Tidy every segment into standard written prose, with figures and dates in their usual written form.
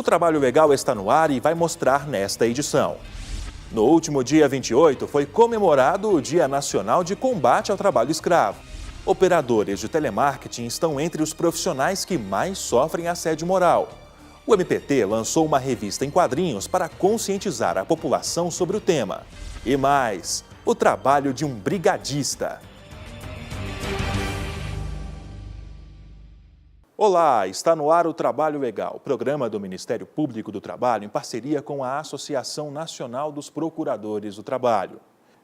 Trabalho Legal está no ar e vai mostrar nesta edição. No último dia 28 foi comemorado o Dia Nacional de Combate ao Trabalho Escravo. Operadores de telemarketing estão entre os profissionais que mais sofrem assédio moral. O MPT lançou uma revista em quadrinhos para conscientizar a população sobre o tema. E mais, o trabalho de um brigadista. Olá, está no ar o Trabalho Legal, programa do Ministério Público do Trabalho em parceria com a Associação Nacional dos Procuradores do Trabalho.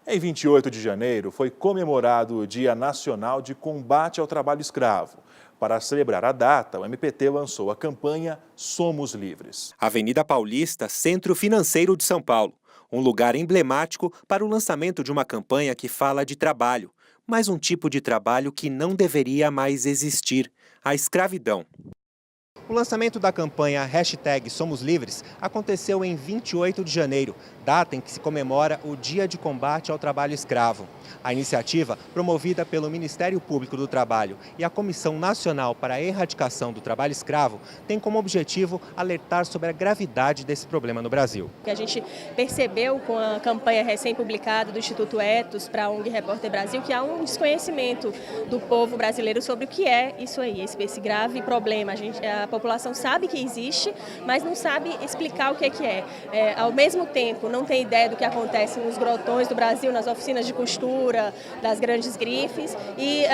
Em 28 de janeiro foi comemorado o Dia Nacional de Combate ao Trabalho Escravo. Para celebrar a data, o MPT lançou a campanha Somos Livres. Avenida Paulista, Centro Financeiro de São Paulo. Um lugar emblemático para o lançamento de uma campanha que fala de trabalho, mas um tipo de trabalho que não deveria mais existir, a escravidão. O lançamento da campanha #Somos Livres aconteceu em 28 de janeiro, data em que se comemora o Dia de Combate ao Trabalho Escravo. A iniciativa, promovida pelo Ministério Público do Trabalho e a Comissão Nacional para a Erradicação do Trabalho Escravo, tem como objetivo alertar sobre a gravidade desse problema no Brasil. O que a gente percebeu com a campanha recém-publicada do Instituto Etos para a ONG Repórter Brasil, que há um desconhecimento do povo brasileiro sobre o que é isso aí, esse grave problema. A população sabe que existe, mas não sabe explicar o que é. Ao mesmo tempo, não tem ideia do que acontece nos grotões do Brasil, nas oficinas de costura, das grandes grifes e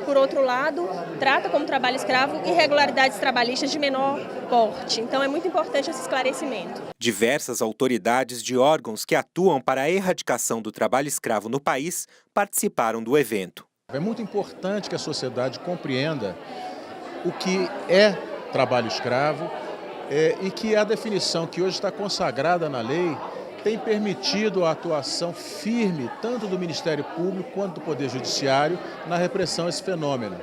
por outro lado, trata como trabalho escravo irregularidades trabalhistas de menor porte. Então é muito importante esse esclarecimento. Diversas autoridades de órgãos que atuam para a erradicação do trabalho escravo no país participaram do evento. É muito importante que a sociedade compreenda o que é trabalho escravo e que a definição que hoje está consagrada na lei tem permitido a atuação firme tanto do Ministério Público quanto do Poder Judiciário na repressão a esse fenômeno.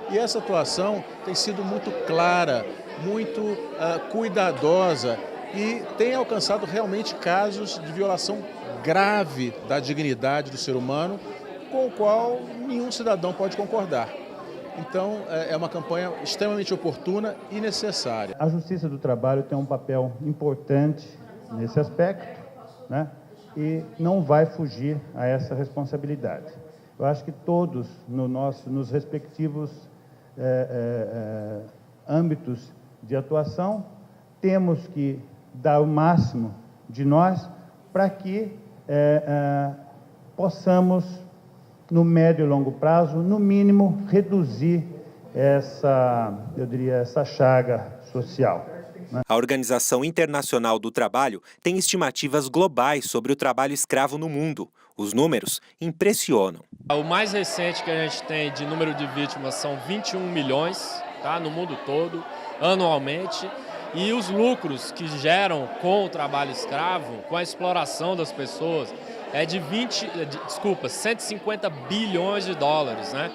E essa atuação tem sido muito clara, muito cuidadosa e tem alcançado realmente casos de violação grave da dignidade do ser humano, com o qual nenhum cidadão pode concordar. Então, é uma campanha extremamente oportuna e necessária. A Justiça do Trabalho tem um papel importante nesse aspecto, né? E não vai fugir a essa responsabilidade. Eu acho que todos, nos respectivos âmbitos de atuação, temos que dar o máximo de nós para que possamos, no médio e longo prazo, no mínimo, reduzir essa chaga social. A Organização Internacional do Trabalho tem estimativas globais sobre o trabalho escravo no mundo. Os números impressionam. O mais recente que a gente tem de número de vítimas são 21 milhões, tá, no mundo todo, anualmente. E os lucros que geram com o trabalho escravo, com a exploração das pessoas, é de 150 bilhões de dólares, né?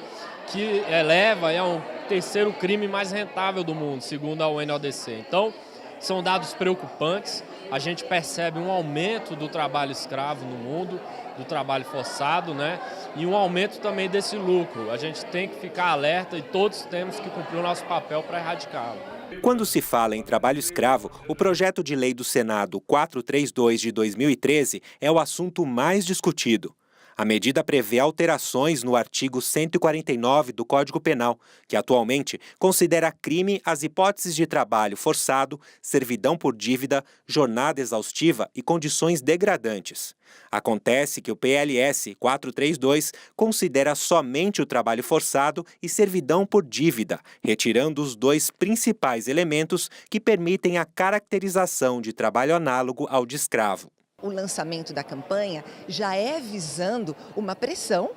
Que eleva ao terceiro crime mais rentável do mundo, segundo a UNODC. Então, são dados preocupantes. A gente percebe um aumento do trabalho escravo no mundo, do trabalho forçado, né? E um aumento também desse lucro. A gente tem que ficar alerta e todos temos que cumprir o nosso papel para erradicá-lo. Quando se fala em trabalho escravo, o projeto de lei do Senado 432 de 2013 é o assunto mais discutido. A medida prevê alterações no artigo 149 do Código Penal, que atualmente considera crime as hipóteses de trabalho forçado, servidão por dívida, jornada exaustiva e condições degradantes. Acontece que o PLS 432 considera somente o trabalho forçado e servidão por dívida, retirando os dois principais elementos que permitem a caracterização de trabalho análogo ao de escravo. O lançamento da campanha já é visando uma pressão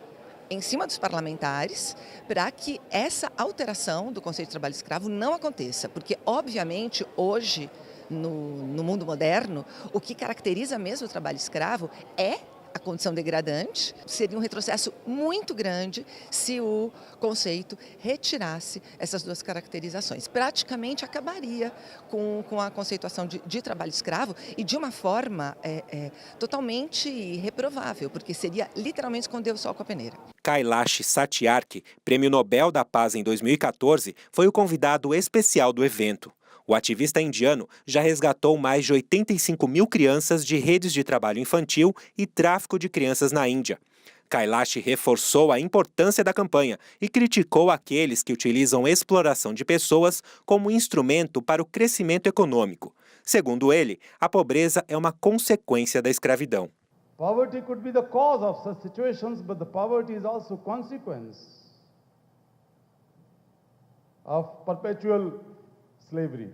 em cima dos parlamentares para que essa alteração do conceito de trabalho escravo não aconteça, porque obviamente hoje no mundo moderno o que caracteriza mesmo o trabalho escravo é a condição degradante. Seria um retrocesso muito grande se o conceito retirasse essas duas caracterizações. Praticamente acabaria com a conceituação de trabalho escravo e de uma forma totalmente reprovável, porque seria literalmente esconder o sol com a peneira. Kailash Satyarthi, Prêmio Nobel da Paz em 2014, foi o convidado especial do evento. O ativista indiano já resgatou mais de 85 mil crianças de redes de trabalho infantil e tráfico de crianças na Índia. Kailash reforçou a importância da campanha e criticou aqueles que utilizam exploração de pessoas como instrumento para o crescimento econômico. Segundo ele, a pobreza é uma consequência da escravidão. Poverty could be the cause of such situations, but the poverty is also consequence of perpetual slavery.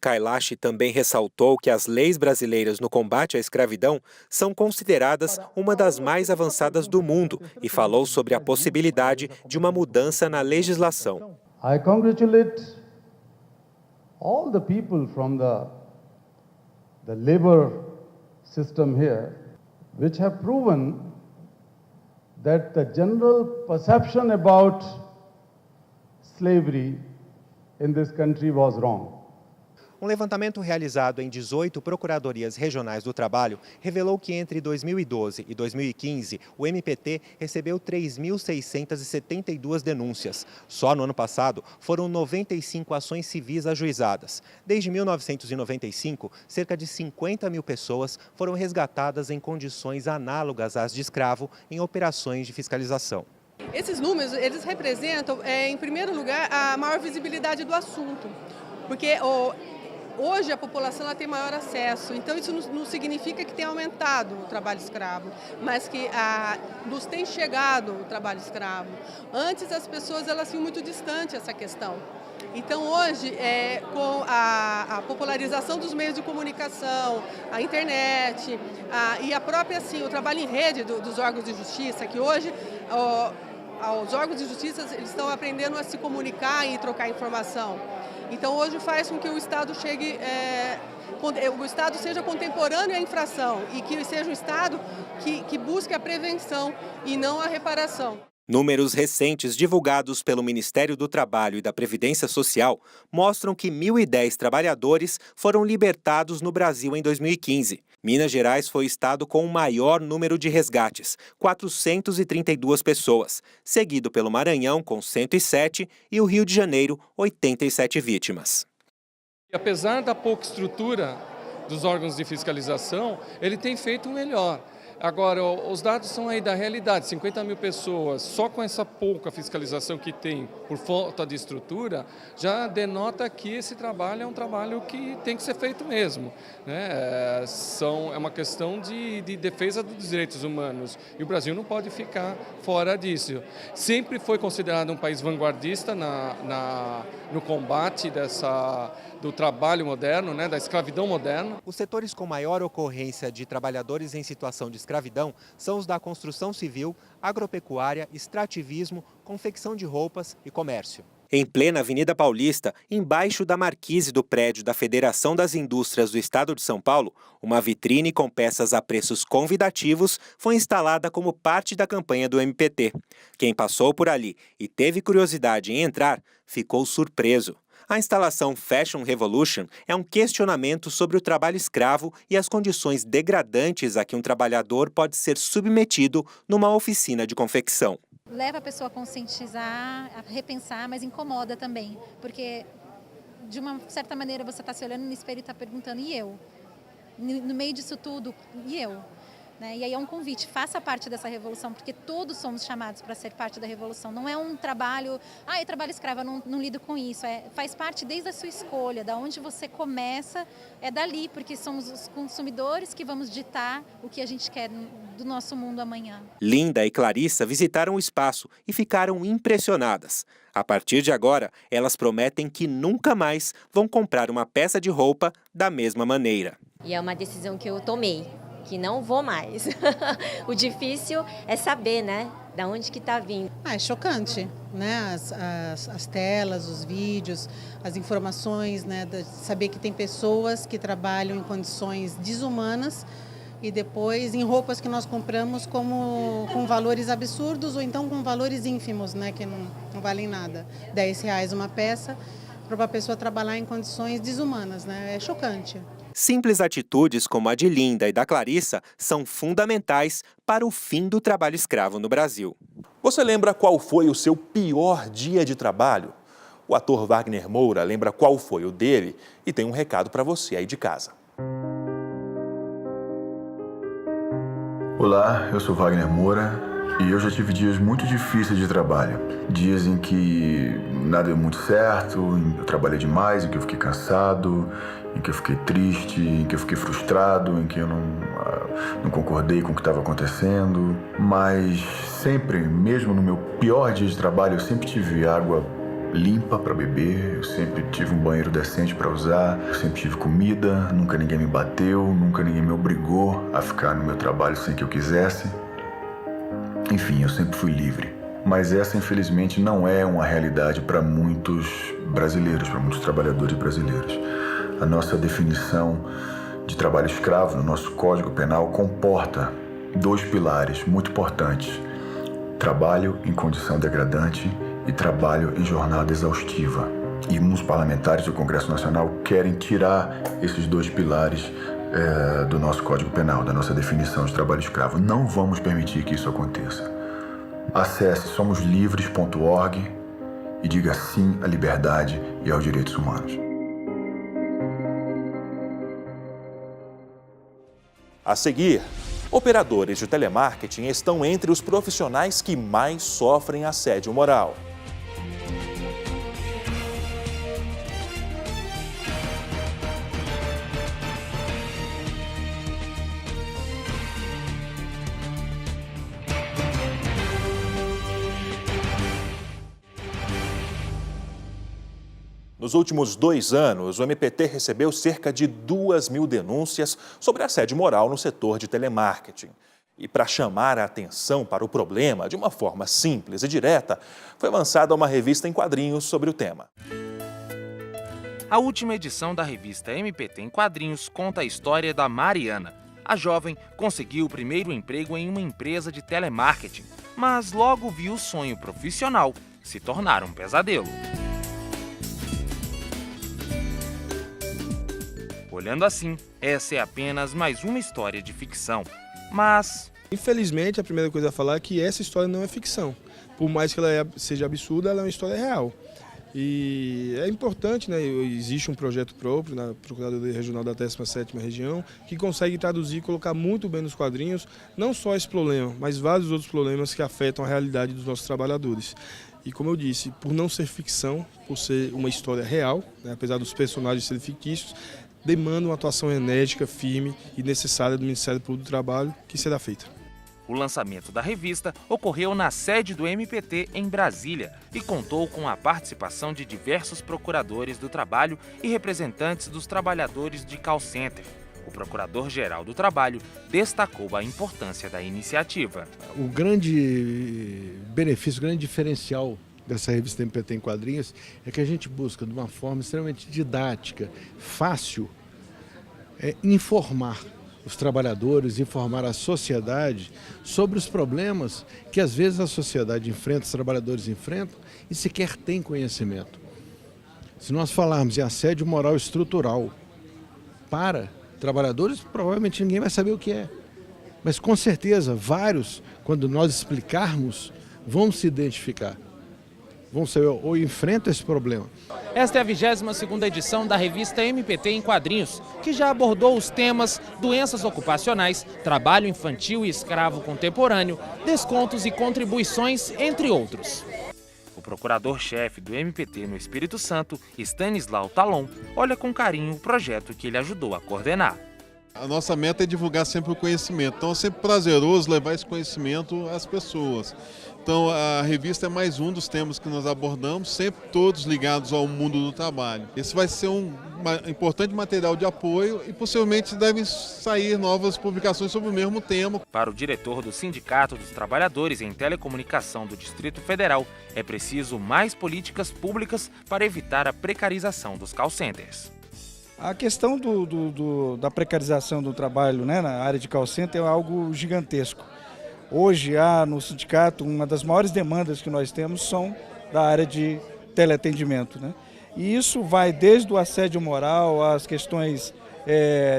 Kailash também ressaltou que as leis brasileiras no combate à escravidão são consideradas uma das mais avançadas do mundo e falou sobre a possibilidade de uma mudança na legislação. I congratulate all the people from the labor system here, which have proven that the general perception about slavery in this country was wrong. Um levantamento realizado em 18 procuradorias regionais do trabalho revelou que entre 2012 e 2015, o MPT recebeu 3.672 denúncias. Só no ano passado, foram 95 ações civis ajuizadas. Desde 1995, cerca de 50 mil pessoas foram resgatadas em condições análogas às de escravo em operações de fiscalização. Esses números, eles representam, em primeiro lugar, a maior visibilidade do assunto, porque hoje a população ela tem maior acesso, então isso não significa que tenha aumentado o trabalho escravo, mas que nos tem chegado o trabalho escravo. Antes as pessoas elas tinham muito distante essa questão. Então hoje, com a popularização dos meios de comunicação, a internet e a própria assim, o trabalho em rede dos órgãos de justiça, que hoje os órgãos de justiça eles estão aprendendo a se comunicar e trocar informação. Então hoje faz com que o Estado o Estado seja contemporâneo à infração e que seja um Estado que busque a prevenção e não a reparação. Números recentes divulgados pelo Ministério do Trabalho e da Previdência Social mostram que 1.010 trabalhadores foram libertados no Brasil em 2015. Minas Gerais foi o estado com o maior número de resgates, 432 pessoas, seguido pelo Maranhão, com 107, e o Rio de Janeiro, 87 vítimas. Apesar da pouca estrutura dos órgãos de fiscalização, ele tem feito o melhor. Agora, os dados são aí da realidade, 50 mil pessoas, só com essa pouca fiscalização que tem por falta de estrutura, já denota que esse trabalho é um trabalho que tem que ser feito mesmo, né? É uma questão de defesa dos direitos humanos e o Brasil não pode ficar fora disso. Sempre foi considerado um país vanguardista no combate do trabalho moderno, né, da escravidão moderna. Os setores com maior ocorrência de trabalhadores em situação de escravidão são os da construção civil, agropecuária, extrativismo, confecção de roupas e comércio. Em plena Avenida Paulista, embaixo da marquise do prédio da Federação das Indústrias do Estado de São Paulo, uma vitrine com peças a preços convidativos foi instalada como parte da campanha do MPT. Quem passou por ali e teve curiosidade em entrar, ficou surpreso. A instalação Fashion Revolution é um questionamento sobre o trabalho escravo e as condições degradantes a que um trabalhador pode ser submetido numa oficina de confecção. Leva a pessoa a conscientizar, a repensar, mas incomoda também, porque de uma certa maneira você está se olhando no espelho e está perguntando, e eu? No meio disso tudo, e eu? Né? E aí é um convite, faça parte dessa revolução, porque todos somos chamados para ser parte da revolução. Não é um trabalho, eu trabalho escravo, eu não lido com isso. Faz parte desde a sua escolha, da onde você começa, é dali, porque somos os consumidores que vamos ditar o que a gente quer do nosso mundo amanhã. Linda e Clarissa visitaram o espaço e ficaram impressionadas. A partir de agora, elas prometem que nunca mais vão comprar uma peça de roupa da mesma maneira. E é uma decisão que eu tomei, que não vou mais. O difícil é saber, né, da onde que está vindo. É chocante, né, as telas, os vídeos, as informações, né, saber que tem pessoas que trabalham em condições desumanas e depois em roupas que nós compramos com valores absurdos ou então com valores ínfimos, né, que não valem nada. R$10 uma peça para uma pessoa trabalhar em condições desumanas, né, é chocante. Simples atitudes como a de Linda e da Clarissa são fundamentais para o fim do trabalho escravo no Brasil. Você lembra qual foi o seu pior dia de trabalho? O ator Wagner Moura lembra qual foi o dele e tem um recado para você aí de casa. Olá, eu sou Wagner Moura e eu já tive dias muito difíceis de trabalho. Dias em que nada deu muito certo, em que eu trabalhei demais, em que eu fiquei cansado, em que eu fiquei triste, em que eu fiquei frustrado, em que eu não concordei com o que estava acontecendo. Mas sempre, mesmo no meu pior dia de trabalho, eu sempre tive água limpa para beber, eu sempre tive um banheiro decente para usar, eu sempre tive comida, nunca ninguém me bateu, nunca ninguém me obrigou a ficar no meu trabalho sem que eu quisesse. Enfim, eu sempre fui livre. Mas essa, infelizmente, não é uma realidade para muitos brasileiros, para muitos trabalhadores brasileiros. A nossa definição de trabalho escravo no nosso Código Penal comporta 2 pilares muito importantes: trabalho em condição degradante e trabalho em jornada exaustiva. E uns parlamentares do Congresso Nacional querem tirar esses 2 pilares do nosso Código Penal, da nossa definição de trabalho escravo. Não vamos permitir que isso aconteça. Acesse somoslivres.org e diga sim à liberdade e aos direitos humanos. A seguir, operadores de telemarketing estão entre os profissionais que mais sofrem assédio moral. Nos últimos 2 anos, o MPT recebeu cerca de 2.000 denúncias sobre assédio moral no setor de telemarketing. E para chamar a atenção para o problema de uma forma simples e direta, foi lançada uma revista em quadrinhos sobre o tema. A última edição da revista MPT em quadrinhos conta a história da Mariana. A jovem conseguiu o primeiro emprego em uma empresa de telemarketing, mas logo viu o sonho profissional se tornar um pesadelo. Olhando assim, essa é apenas mais uma história de ficção, mas... Infelizmente, a primeira coisa a falar é que essa história não é ficção. Por mais que ela seja absurda, ela é uma história real. E é importante, né? Existe um projeto próprio na Procuradoria Regional da 17ª Região que consegue traduzir e colocar muito bem nos quadrinhos não só esse problema, mas vários outros problemas que afetam a realidade dos nossos trabalhadores. E como eu disse, por não ser ficção, por ser uma história real, né? Apesar dos personagens serem fictícios, demanda uma atuação enérgica, firme e necessária do Ministério Público do Trabalho, que será feita. O lançamento da revista ocorreu na sede do MPT em Brasília e contou com a participação de diversos procuradores do trabalho e representantes dos trabalhadores de call center. O Procurador-Geral do Trabalho destacou a importância da iniciativa. O grande benefício, o grande diferencial dessa revista MPT em quadrinhos é que a gente busca, de uma forma extremamente didática, fácil, informar os trabalhadores, informar a sociedade sobre os problemas que às vezes a sociedade enfrenta, os trabalhadores enfrentam e sequer tem conhecimento. Se nós falarmos em assédio moral estrutural para trabalhadores, provavelmente ninguém vai saber o que é. Mas com certeza vários, quando nós explicarmos, vão se identificar. Vão saber ou enfrentam esse problema. Esta é a 22ª edição da revista MPT em quadrinhos, que já abordou os temas doenças ocupacionais, trabalho infantil e escravo contemporâneo, descontos e contribuições, entre outros. O procurador-chefe do MPT no Espírito Santo, Stanislau Talon, olha com carinho o projeto que ele ajudou a coordenar. A nossa meta é divulgar sempre o conhecimento, então é sempre prazeroso levar esse conhecimento às pessoas. Então a revista é mais um dos temas que nós abordamos, sempre todos ligados ao mundo do trabalho. Esse vai ser um importante material de apoio e possivelmente devem sair novas publicações sobre o mesmo tema. Para o diretor do Sindicato dos Trabalhadores em Telecomunicação do Distrito Federal, é preciso mais políticas públicas para evitar a precarização dos call centers. A questão da precarização do trabalho, né, na área de call center é algo gigantesco. Hoje, no sindicato, uma das maiores demandas que nós temos são da área de teleatendimento, né? E isso vai desde o assédio moral às questões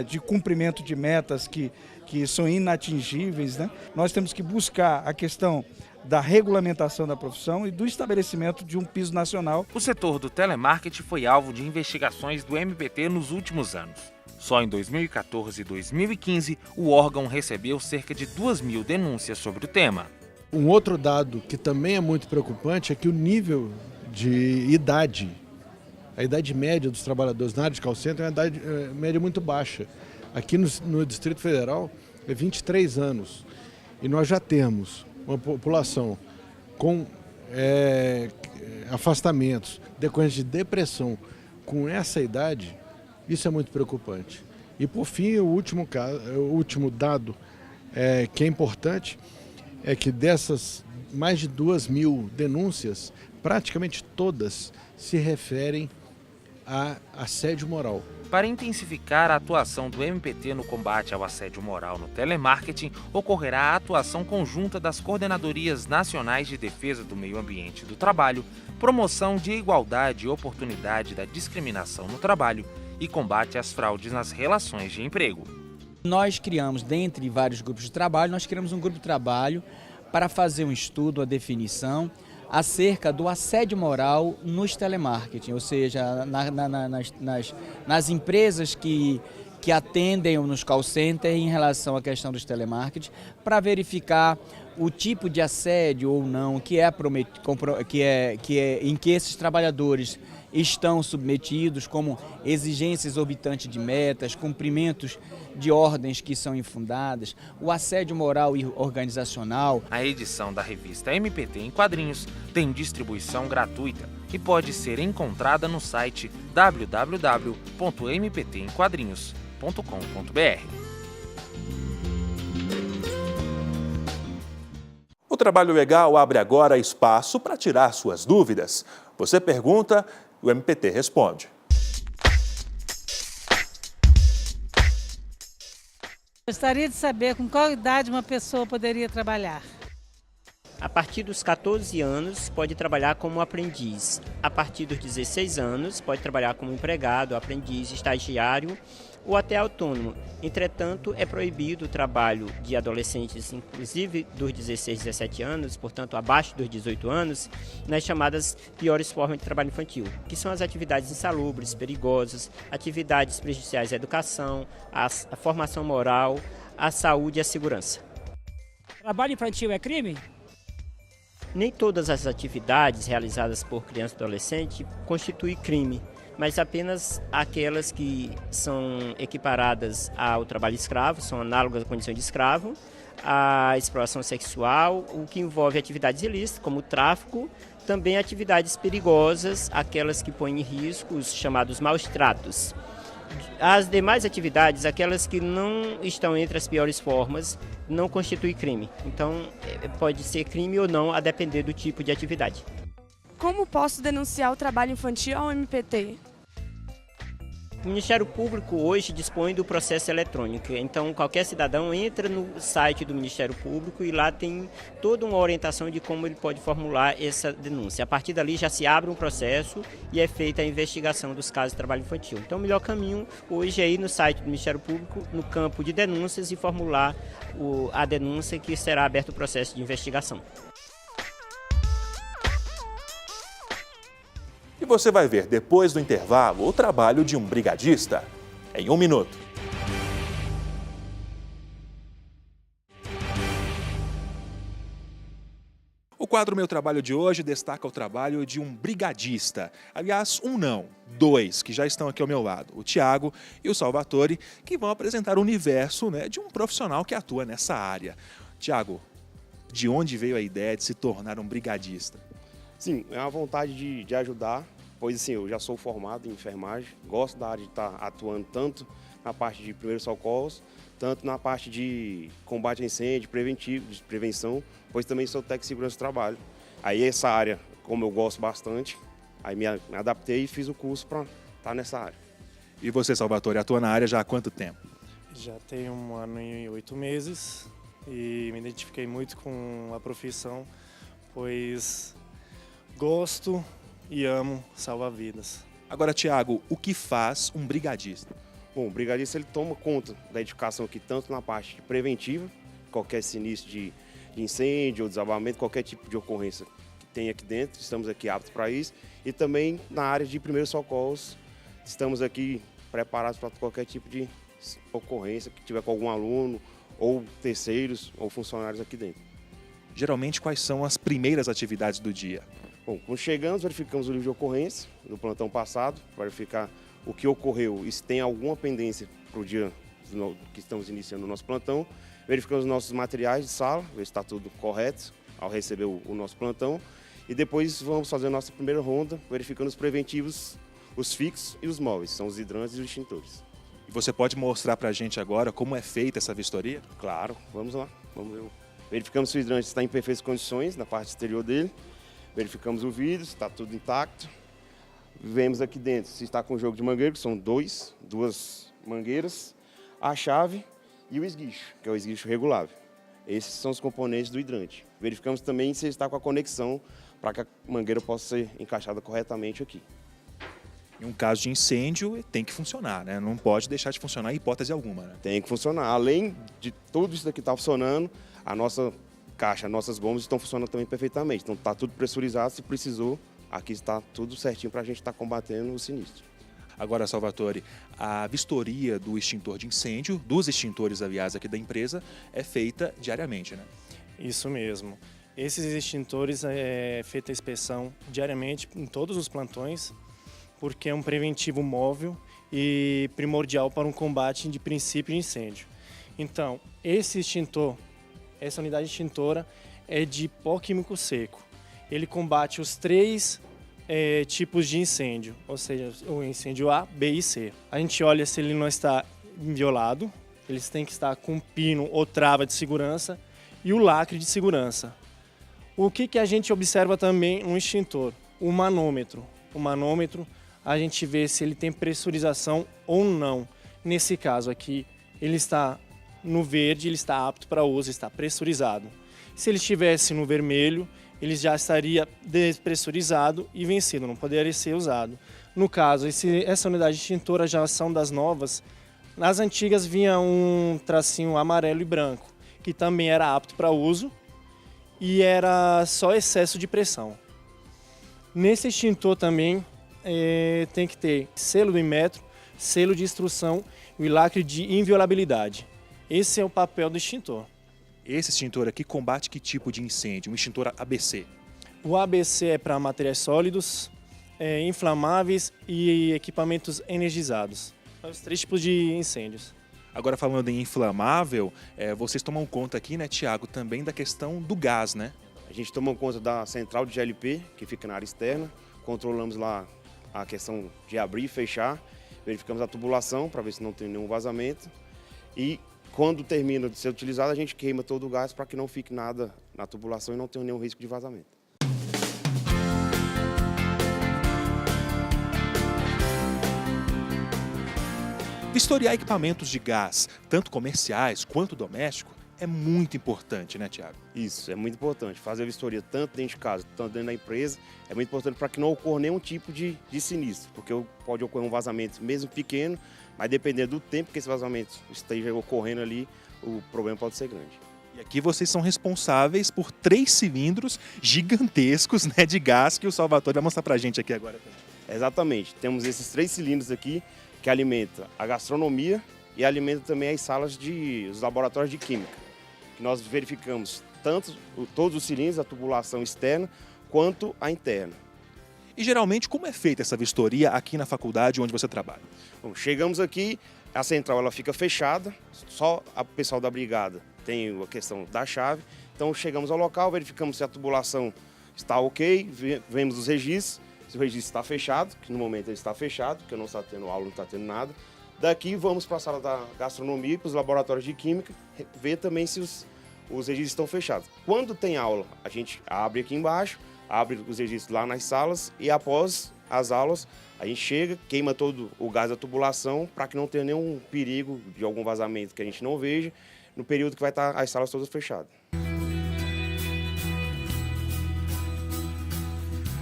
de cumprimento de metas que que são inatingíveis, né? Nós temos que buscar a questão da regulamentação da profissão e do estabelecimento de um piso nacional. O setor do telemarketing foi alvo de investigações do MPT nos últimos anos. Só em 2014 e 2015, o órgão recebeu cerca de 2.000 denúncias sobre o tema. Um outro dado que também é muito preocupante é que o nível de idade, a idade média dos trabalhadores na área de call center é uma idade média muito baixa. Aqui no Distrito Federal é 23 anos. E nós já temos uma população com afastamentos, decorrentes de depressão, com essa idade, isso é muito preocupante. E por fim, o último dado que é importante é que dessas mais de 2.000 denúncias, praticamente todas se referem a assédio moral. Para intensificar a atuação do MPT no combate ao assédio moral no telemarketing, ocorrerá a atuação conjunta das Coordenadorias Nacionais de Defesa do Meio Ambiente e do Trabalho, promoção de igualdade e oportunidade da discriminação no trabalho e combate às fraudes nas relações de emprego. Nós criamos, dentre vários grupos de trabalho, nós criamos um grupo de trabalho para fazer um estudo, a definição, acerca do assédio moral nos telemarketing, ou seja, nas empresas que atendem nos call centers em relação à questão dos telemarketing, para verificar o tipo de assédio ou não em que esses trabalhadores estão submetidos, como exigências exorbitantes de metas, cumprimentos de ordens que são infundadas, o assédio moral e organizacional. A edição da revista MPT em quadrinhos tem distribuição gratuita e pode ser encontrada no site www.mptemquadrinhos.com.br. O Trabalho Legal abre agora espaço para tirar suas dúvidas. Você pergunta, o MPT responde. Gostaria de saber com qual idade uma pessoa poderia trabalhar. A partir dos 14 anos pode trabalhar como aprendiz. A partir dos 16 anos pode trabalhar como empregado, aprendiz, estagiário ou até autônomo. Entretanto, é proibido o trabalho de adolescentes, inclusive dos 16, 17 anos, portanto abaixo dos 18 anos, nas chamadas piores formas de trabalho infantil, que são as atividades insalubres, perigosas, atividades prejudiciais à educação, à formação moral, à saúde e à segurança. Trabalho infantil é crime? Nem todas as atividades realizadas por criança e adolescente constituem crime, mas apenas aquelas que são equiparadas ao trabalho escravo, são análogas à condição de escravo, à exploração sexual, o que envolve atividades ilícitas, como o tráfico, também atividades perigosas, aquelas que põem em risco os chamados maus-tratos. As demais atividades, aquelas que não estão entre as piores formas, não constituem crime. Então, pode ser crime ou não, a depender do tipo de atividade. Como posso denunciar o trabalho infantil ao MPT? O Ministério Público hoje dispõe do processo eletrônico, então qualquer cidadão entra no site do Ministério Público e lá tem toda uma orientação de como ele pode formular essa denúncia. A partir dali já se abre um processo e é feita a investigação dos casos de trabalho infantil. Então o melhor caminho hoje é ir no site do Ministério Público, no campo de denúncias e formular a denúncia, que será aberto o processo de investigação. E você vai ver depois do intervalo o trabalho de um brigadista. Em 1 minuto. O quadro Meu Trabalho de hoje destaca o trabalho de um brigadista. Aliás, um não, 2, que já estão aqui ao meu lado. O Tiago e o Salvatore, que vão apresentar o universo, de um profissional que atua nessa área. Tiago, de onde veio a ideia de se tornar um brigadista? Sim, é uma vontade de ajudar, pois assim, eu já sou formado em enfermagem, gosto da área de estar atuando tanto na parte de primeiros socorros, tanto na parte de combate a incêndio, preventivo, de prevenção, pois também sou técnico de segurança do trabalho. Aí essa área, como eu gosto bastante, aí me adaptei e fiz o curso para estar nessa área. E você, Salvatore, atua na área já há quanto tempo? Já tem 1 ano e 8 meses e me identifiquei muito com a profissão, pois gosto e amo salvar vidas. Agora, Tiago, o que faz um brigadista? Bom, o brigadista ele toma conta da edificação aqui, tanto na parte preventiva, qualquer sinistro de incêndio ou desabamento, qualquer tipo de ocorrência que tem aqui dentro, estamos aqui aptos para isso. E também na área de primeiros socorros, estamos aqui preparados para qualquer tipo de ocorrência que tiver com algum aluno, ou terceiros, ou funcionários aqui dentro. Geralmente, quais são as primeiras atividades do dia? Bom, quando chegamos, verificamos o livro de ocorrência do plantão passado, verificar o que ocorreu e se tem alguma pendência para o dia que estamos iniciando o nosso plantão. Verificamos os nossos materiais de sala, ver se está tudo correto ao receber o nosso plantão. E depois vamos fazer a nossa primeira ronda, verificando os preventivos, os fixos e os móveis, são os hidrantes e os extintores. E você pode mostrar para a gente agora como é feita essa vistoria? Claro, vamos lá. Vamos ver. Verificamos se o hidrante está em perfeitas condições na parte exterior dele. Verificamos o vidro, se está tudo intacto. Vemos aqui dentro se está com jogo de mangueira, que são duas mangueiras, a chave e o esguicho, que é o esguicho regulável. Esses são os componentes do hidrante. Verificamos também se ele está com a conexão para que a mangueira possa ser encaixada corretamente aqui. Em um caso de incêndio, tem que funcionar, né? Não pode deixar de funcionar em hipótese alguma, né? Tem que funcionar. Além de tudo isso daqui estar funcionando, a nossa caixa, nossas bombas estão funcionando também perfeitamente. Então está tudo pressurizado, se precisou, aqui está tudo certinho para a gente estar combatendo o sinistro. Agora, Salvatore, a vistoria do extintor de incêndio, dos extintores, aliás, aqui da empresa, é feita diariamente, né? Isso mesmo. Esses extintores é feita a inspeção diariamente em todos os plantões, porque é um preventivo móvel e primordial para um combate de princípio de incêndio. Então, esse extintor, essa unidade extintora é de pó químico seco. Ele combate os 3 tipos de incêndio, ou seja, o incêndio A, B e C. A gente olha se ele não está inviolado, eles têm que estar com pino ou trava de segurança e o lacre de segurança. O que a gente observa também no extintor? O manômetro. O manômetro, a gente vê se ele tem pressurização ou não. Nesse caso aqui, ele está no verde, ele está apto para uso, está pressurizado. Se ele estivesse no vermelho, ele já estaria despressurizado e vencido, não poderia ser usado. No caso, essa unidade extintora já são das novas. Nas antigas vinha um tracinho amarelo e branco, que também era apto para uso e era só excesso de pressão. Nesse extintor também tem que ter selo do Inmetro, selo de instrução e o lacre de inviolabilidade. Esse é o papel do extintor. Esse extintor aqui combate que tipo de incêndio? Um extintor ABC? O ABC é para materiais sólidos, inflamáveis e equipamentos energizados. São os 3 tipos de incêndios. Agora, falando em inflamável, vocês tomam conta aqui, né, Tiago, também da questão do gás, né? A gente toma conta da central de GLP, que fica na área externa. Controlamos lá a questão de abrir e fechar. Verificamos a tubulação para ver se não tem nenhum vazamento. E quando termina de ser utilizado, a gente queima todo o gás para que não fique nada na tubulação e não tenha nenhum risco de vazamento. Vistoriar equipamentos de gás, tanto comerciais quanto doméstico, é muito importante, né, Tiago? Isso, é muito importante. Fazer a vistoria tanto dentro de casa, tanto dentro da empresa, é muito importante para que não ocorra nenhum tipo de sinistro, porque pode ocorrer um vazamento mesmo pequeno, mas dependendo do tempo que esse vazamento esteja ocorrendo ali, o problema pode ser grande. E aqui vocês são responsáveis por 3 cilindros gigantescos, né, de gás que o Salvatore vai mostrar para a gente aqui agora. Exatamente. Temos esses 3 cilindros aqui que alimentam a gastronomia e alimentam também as salas os laboratórios de química. Que nós verificamos tanto todos os cilindros, a tubulação externa, quanto a interna. E geralmente, como é feita essa vistoria aqui na faculdade onde você trabalha? Bom, chegamos aqui, a central ela fica fechada, só o pessoal da brigada tem a questão da chave. Então chegamos ao local, verificamos se a tubulação está ok, vemos os registros, se o registro está fechado, que no momento ele está fechado, porque não está tendo aula, não está tendo nada. Daqui vamos para a sala da gastronomia, para os laboratórios de química, ver também se os registros estão fechados. Quando tem aula, a gente abre aqui embaixo, abre os registros lá nas salas e após as aulas a gente chega, queima todo o gás da tubulação para que não tenha nenhum perigo de algum vazamento que a gente não veja no período que vai estar as salas todas fechadas.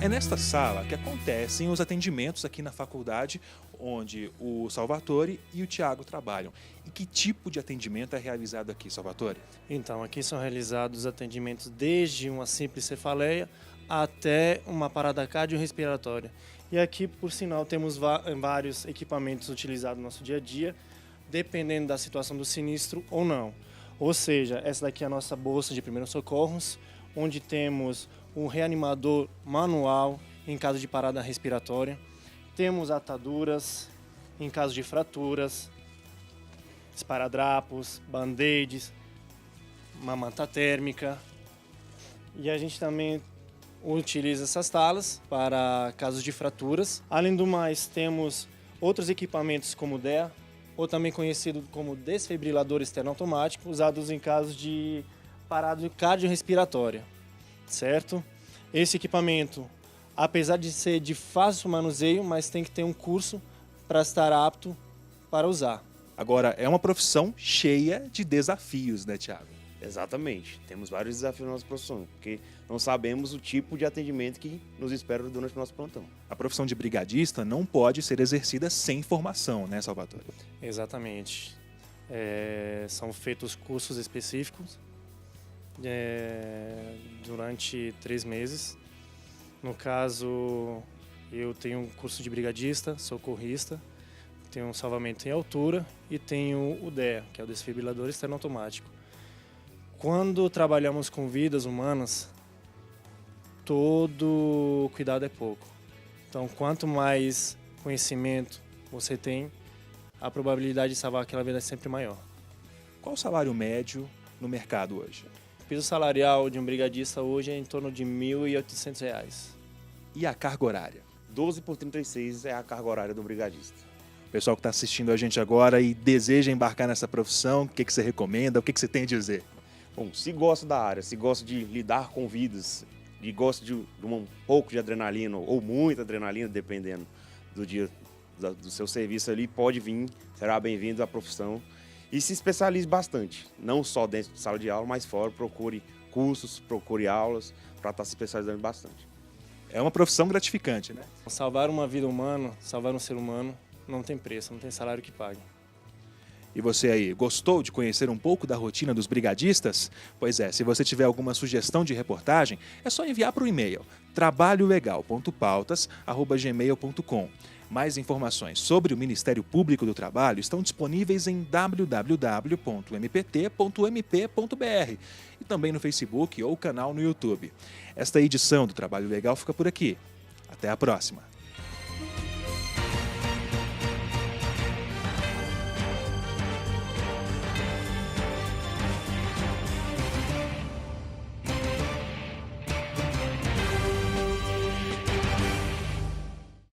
É nesta sala que acontecem os atendimentos aqui na faculdade, onde o Salvatore e o Tiago trabalham. E que tipo de atendimento é realizado aqui, Salvatore? Então, aqui são realizados atendimentos desde uma simples cefaleia até uma parada cardiorrespiratória. E aqui, por sinal, temos vários equipamentos utilizados no nosso dia a dia, dependendo da situação do sinistro ou não. Ou seja, essa daqui é a nossa bolsa de primeiros socorros, onde temos um reanimador manual em caso de parada respiratória. Temos ataduras em caso de fraturas, esparadrapos, band-aids, uma manta térmica. E a gente também utiliza essas talas para casos de fraturas. Além do mais, temos outros equipamentos como o DEA, ou também conhecido como desfibrilador externo automático, usados em casos de parada cardiorrespiratória, certo? Esse equipamento, apesar de ser de fácil manuseio, mas tem que ter um curso para estar apto para usar. Agora, é uma profissão cheia de desafios, né, Tiago? Exatamente. Temos vários desafios na nossa profissão, porque não sabemos o tipo de atendimento que nos espera durante o nosso plantão. A profissão de brigadista não pode ser exercida sem formação, né, Salvatore? Exatamente. São feitos cursos específicos durante 3 meses. No caso, eu tenho um curso de brigadista, socorrista, tenho um salvamento em altura e tenho o DEA, que é o desfibrilador externo automático. Quando trabalhamos com vidas humanas, todo cuidado é pouco. Então, quanto mais conhecimento você tem, a probabilidade de salvar aquela vida é sempre maior. Qual o salário médio no mercado hoje? O piso salarial de um brigadista hoje é em torno de R$ 1.800. E a carga horária? 12 por 36 é a carga horária do brigadista. Pessoal que está assistindo a gente agora e deseja embarcar nessa profissão, o que você recomenda, o que você tem a dizer? Bom, se gosta da área, se gosta de lidar com vidas, e gosta de um pouco de adrenalina ou muita adrenalina, dependendo do dia do seu serviço ali, pode vir, será bem-vindo à profissão. E se especialize bastante, não só dentro de sala de aula, mas fora, procure cursos, procure aulas, para estar se especializando bastante. É uma profissão gratificante, né? Salvar uma vida humana, salvar um ser humano, não tem preço, não tem salário que pague. E você aí, gostou de conhecer um pouco da rotina dos brigadistas? Pois é, se você tiver alguma sugestão de reportagem, é só enviar para o e-mail trabalholegal.pautas@gmail.com. Mais informações sobre o Ministério Público do Trabalho estão disponíveis em www.mpt.mp.br e também no Facebook ou canal no YouTube. Esta edição do Trabalho Legal fica por aqui. Até a próxima!